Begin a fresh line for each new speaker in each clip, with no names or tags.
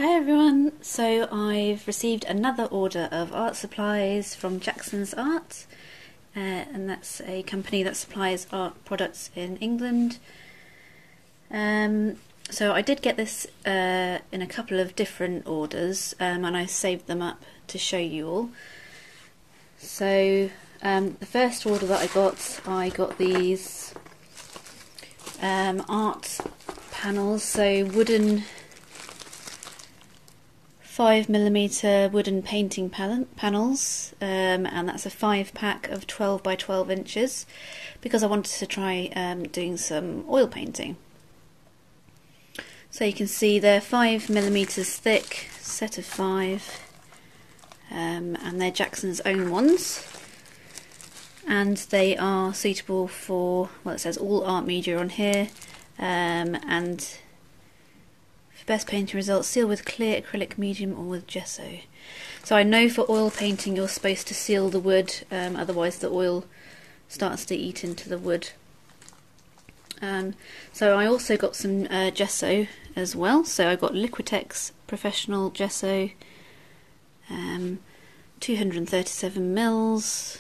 Hi everyone, so I've received another order of art supplies from Jackson's Art, and that's a company that supplies art products in England. So I did get this in a couple of different orders, and I saved them up to show you all. So the first order that I got these art panels, so wooden 5mm wooden painting panels, and that's a 5-pack of 12 by 12 inches because I wanted to try doing some oil painting. So you can see they're 5mm thick, set of 5, and they're Jackson's own ones, and they are suitable for, well, it says all art media on here, and for best painting results, seal with clear acrylic medium or with gesso. So I know for oil painting you're supposed to seal the wood, otherwise the oil starts to eat into the wood. So I also got some gesso as well. So I got Liquitex Professional Gesso, 237mm.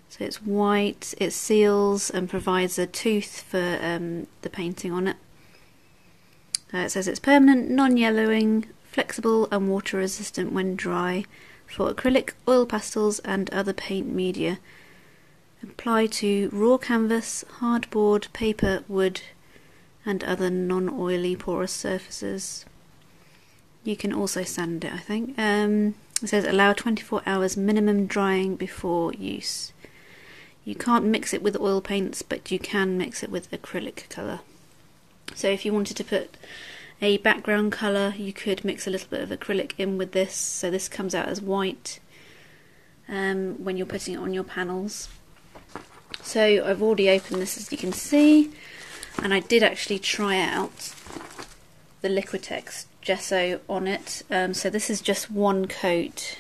So it's white, it seals and provides a tooth for the painting on it. It says it's permanent, non-yellowing, flexible and water resistant when dry, for acrylic, oil pastels and other paint media. Apply to raw canvas, hardboard, paper, wood and other non-oily porous surfaces. You can also sand it, I think. It says allow 24 hours minimum drying before use. You can't mix it with oil paints, but you can mix it with acrylic colour. So if you wanted to put a background colour, you could mix a little bit of acrylic in with this, so this comes out as white when you're putting it on your panels. So I've already opened this, as you can see, and I did actually try out the Liquitex Gesso on it. So this is just one coat,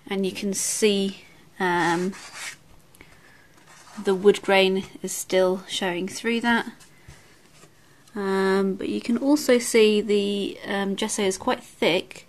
and you can see the wood grain is still showing through that. But you can also see the gesso is quite thick,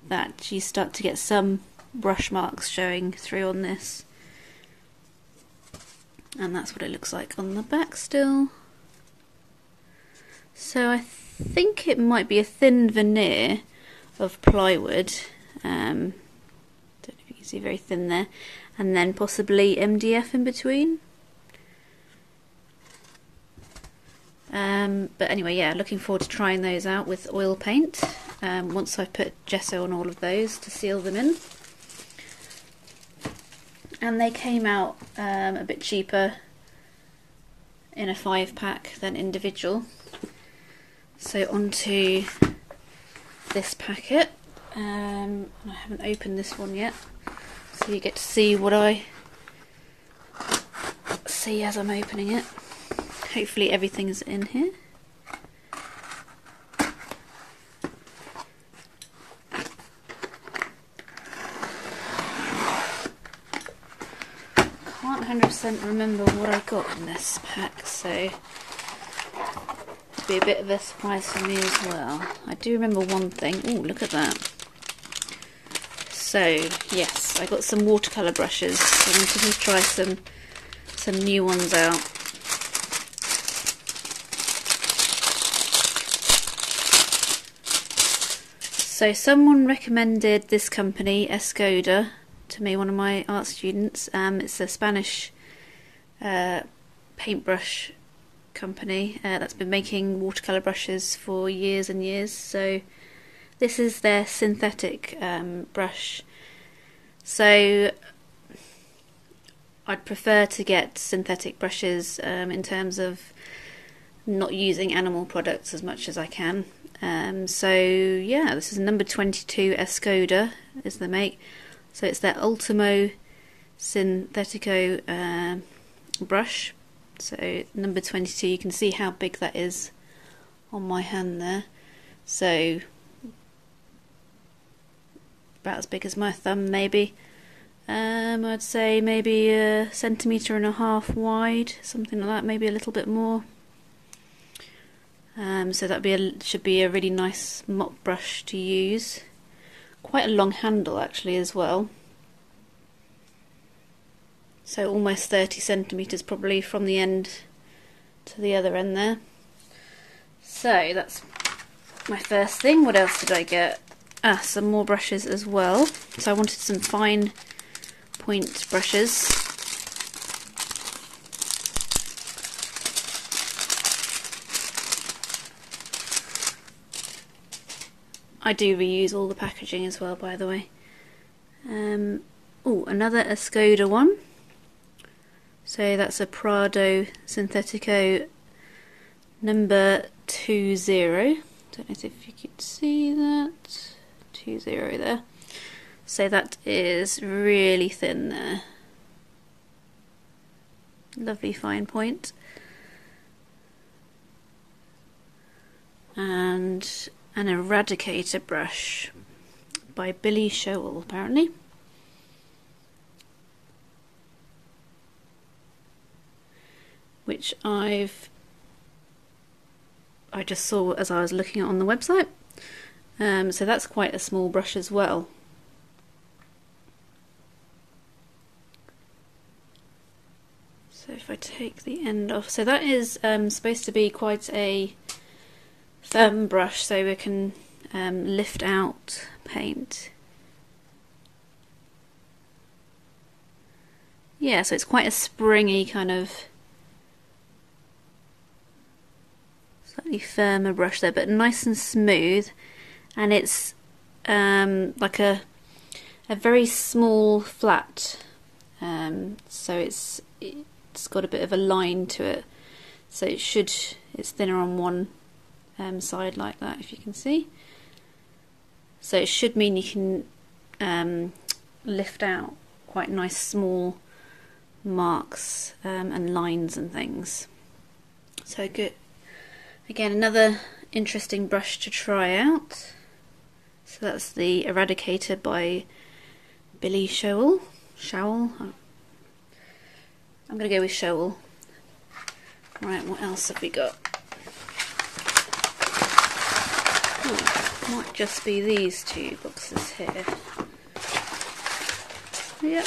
that you start to get some brush marks showing through on this, and that's what it looks like on the back still. So I think it might be a thin veneer of plywood, don't know if you can see, very thin there, and then possibly MDF in between. But anyway, yeah, looking forward to trying those out with oil paint once I've put gesso on all of those to seal them in. And they came out a bit cheaper in a 5-pack than individual. So onto this packet. I haven't opened this one yet, so you get to see what I see as I'm opening it. Hopefully everything's in here. Can't 100% remember what I got in this pack, so it'll be a bit of a surprise for me as well. I do remember one thing. Oh, look at that. So yes, I got some watercolor brushes. I wanted to try some new ones out. So someone recommended this company, Escoda, to me, one of my art students. It's a Spanish paintbrush company that's been making watercolour brushes for years and years. So this is their synthetic brush. So I'd prefer to get synthetic brushes in terms of not using animal products as much as I can. So yeah, this is number 22 Escoda is the make. So it's their Ultimo Synthetico brush. So number 22, you can see how big that is on my hand there. So about as big as my thumb maybe. I'd say maybe 1.5 centimeters wide, something like that, maybe a little bit more. So that should be a really nice mop brush to use. Quite a long handle actually as well. So almost 30 centimetres probably from the end to the other end there. So that's my first thing. What else did I get? Some more brushes as well. So I wanted some fine point brushes. I do reuse all the packaging as well, by the way. Oh, another Escoda one. So that's a Prado Synthetico number 20. Don't know if you could see that. 20 there. So that is really thin there. Lovely fine point. And an Eradicator brush by Billy Showell, apparently. Which I just saw as I was looking on the website. So that's quite a small brush as well. So if I take the end off, so that is supposed to be quite a firm brush, so we can lift out paint. Yeah, so it's quite a springy kind of slightly firmer brush there, but nice and smooth, and it's like a very small flat, so it's got a bit of a line to it, so it's thinner on one side like that, if you can see. So it should mean you can lift out quite nice small marks and lines and things. So good. Again, another interesting brush to try out. So that's the Eradicator by Billy Showell. I'm going to go with Showell. Right, what else have we got? Might just be these two boxes here. Yep.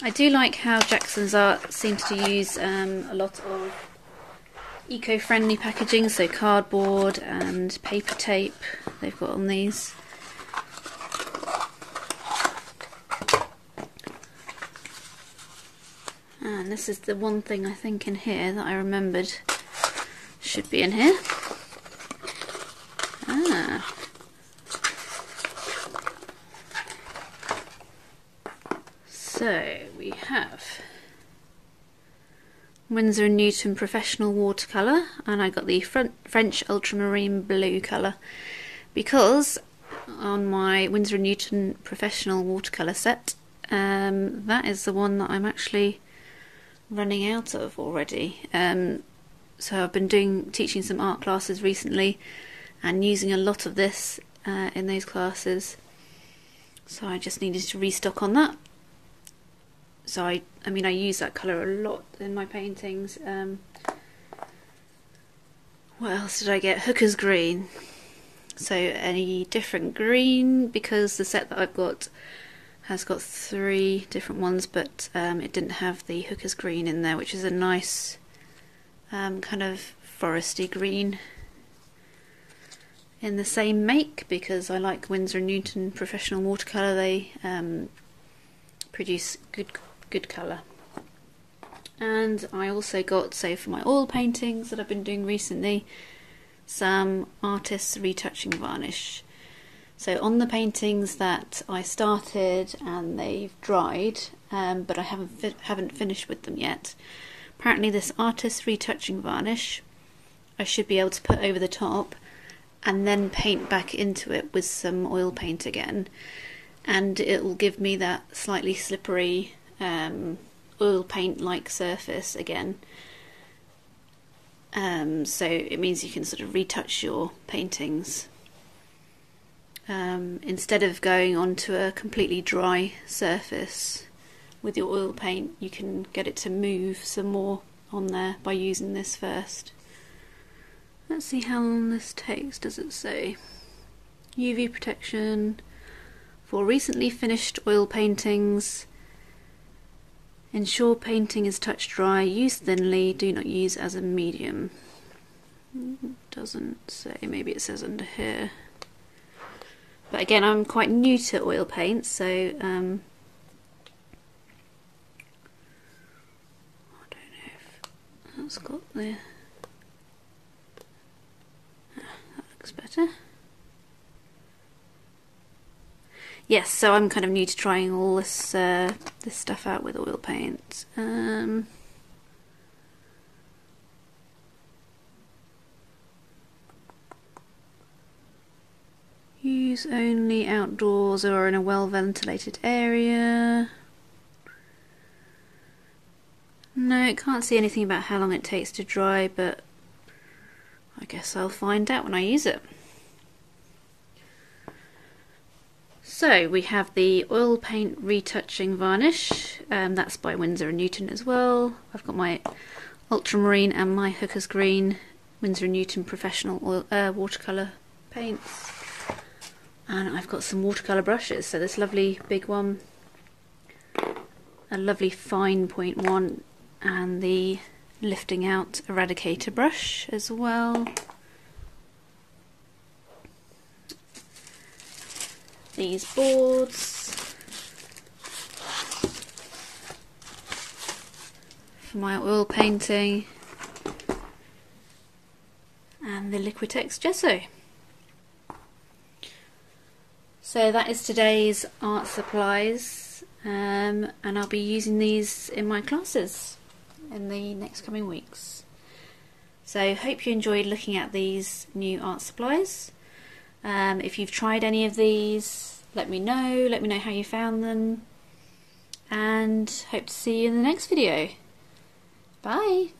I do like how Jackson's Art seems to use a lot of eco-friendly packaging, so cardboard and paper tape they've got on these. And this is the one thing I think in here that I remembered should be in here. So we have Windsor & Newton Professional Watercolor, and I got the French Ultramarine Blue colour, because on my Windsor & Newton Professional Watercolor set, that is the one that I'm actually running out of already. So I've been teaching some art classes recently and using a lot of this in those classes, so I just needed to restock on that. So I mean I use that colour a lot in my paintings. What else did I get? Hooker's Green. So any different green, because the set that I've got has got 3 different ones, but it didn't have the Hooker's Green in there, which is a nice kind of foresty green in the same make, because I like Windsor & Newton Professional Watercolor. They produce good colour. And I also got, so for my oil paintings that I've been doing recently, some Artist's Retouching Varnish. So on the paintings that I started and they've dried, but I haven't finished with them yet, apparently this Artist's Retouching Varnish I should be able to put over the top and then paint back into it with some oil paint again, and it will give me that slightly slippery oil paint like surface again. So it means you can sort of retouch your paintings instead of going onto a completely dry surface with your oil paint, you can get it to move some more on there by using this first. Let's see how long this takes. Does it say? UV protection for recently finished oil paintings. Ensure painting is touch dry. Use thinly. Do not use as a medium. Doesn't say. Maybe it says under here. But again, I'm quite new to oil paint, so I don't know if that's got the. That looks better. Yes, so I'm kind of new to trying all this this stuff out with oil paint. Use only outdoors or in a well-ventilated area. No, I can't see anything about how long it takes to dry, but I guess I'll find out when I use it. So we have the oil paint retouching varnish, that's by Windsor & Newton as well. I've got my ultramarine and my hooker's green Windsor & Newton professional oil, watercolour paints. And I've got some watercolor brushes, so this lovely big one, a lovely fine point one, and the lifting out eradicator brush as well. These boards for my oil painting, and the Liquitex Gesso. So that is today's art supplies, and I'll be using these in my classes in the next coming weeks. So hope you enjoyed looking at these new art supplies. If you've tried any of these, let me know how you found them, and hope to see you in the next video. Bye!